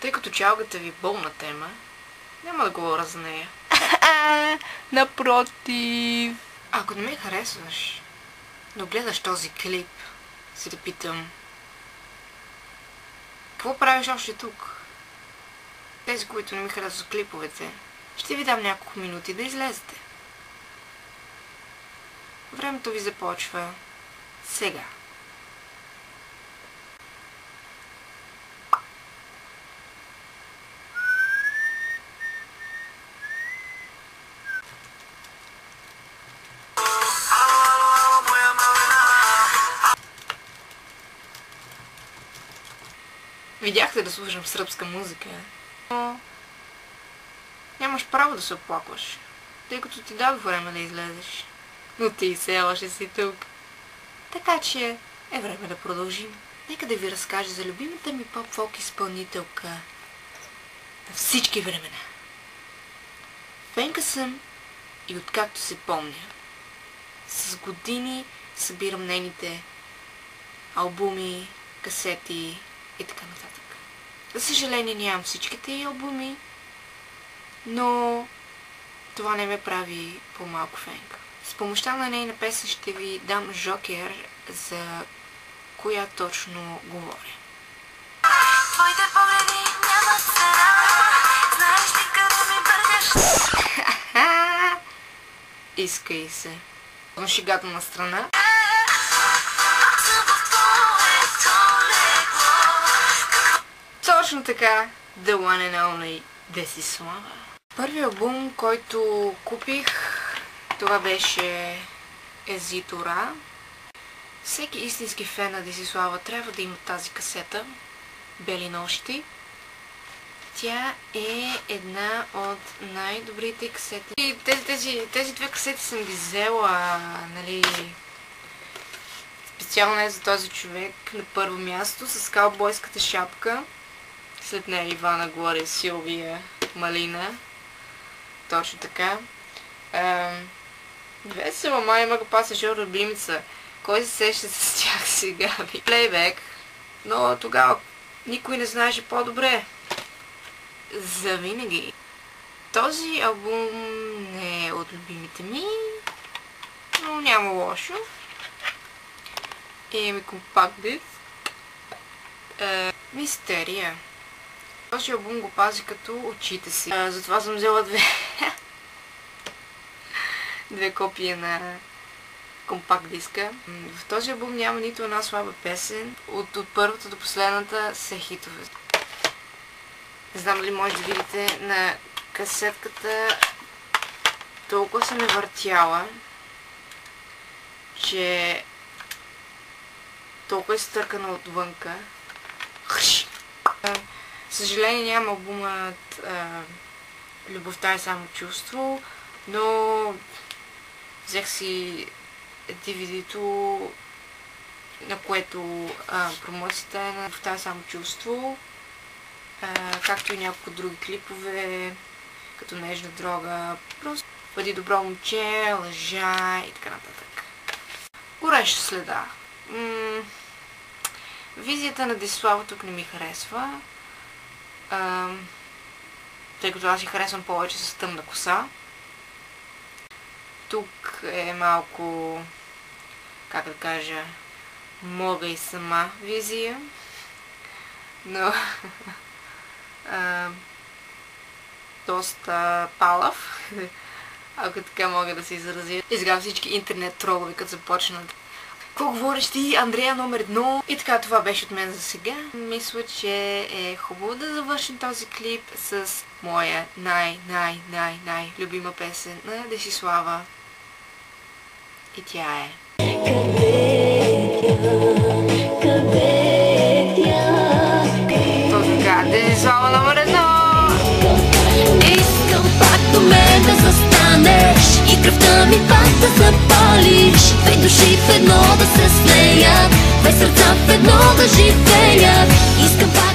Тъй като чалгата ви е болна тема, няма да говоря за нея. Напротив. Ако не ме харесваш, но гледаш този клип, си да питам, какво правиш още тук? Тези, които не ми харесват клиповете, ще ви дам няколко минути да излезете. Времето ви започва сега. Видяхте да слушам сръбска музика, но нямаш право да се оплакваш, тъй като ти дадох време да излезеш. Но ти все още си тук. Така че е време да продължим. Нека да ви разкажа за любимата ми поп-фолк изпълнителка на всички времена. Фенка съм и откакто се помня. С години събирам нейните албуми, касети и така нататък. За съжаление нямам всичките й албуми, но това не ме прави по-малко фенка. С помощта на нейна песен ще ви дам жокер, за коя точно говоря. Твоите погледи нямат цена, знаеш ли къде ми бъргаш? Искай се. Но шегата на страна. Точно така, The One and Only Десислава. Първият албум, който купих, това беше Езитора. Всеки истински фен на Десислава трябва да има тази касета, Бели нощи. Тя е една от най-добрите касети. И тези две касети съм ги взела, нали, специално е за този човек на първо място, с каубойската шапка. След нея Ивана Глория, Силвия, Малина. Точно така. Весела май има пасажир любимица. Кой се сеща с тях сега? Плейбек. Но тогава никой не знаеше по-добре. Завинаги. Този албум не е от любимите ми, но няма лошо. Имаме компакт диск. Мистерия. Този албум го пази като очите си. Затова съм взела две копия на компакт диска. В този албум няма нито една слаба песен. От първата до последната са хитове. Не знам дали може да видите на касетката. Толкова съм е въртяла, че толкова е стъркана отвънка. Съжаление няма албумът Любовта е само чувство, но взех си DVD-то, на което промоцията е на Любовта е само чувство, както и няколко други клипове, като Нежна дрога, просто Бъди добро момче, Лъжа и така нататък. Гореща следа. Визията на Десислава тук не ми харесва, тъй като аз си харесвам повече с тъмна коса. Тук е малко, как да кажа, мога и сама визия, но доста палав, ако така мога да се изразя. И сега всички интернет тролове, като започнат: какво говориш ти, Андрея номер 1? И така, това беше от мен за сега. Мисля, че е хубаво да завършим този клип с моя най любима песен на Десислава. И тя е... Точно така, Десислава номер 1! Искам пак до мен да застанеш и кръвта ми пак да запалиш. Две души в едно да се слеят, две сърца в едно да живеят. Искам пак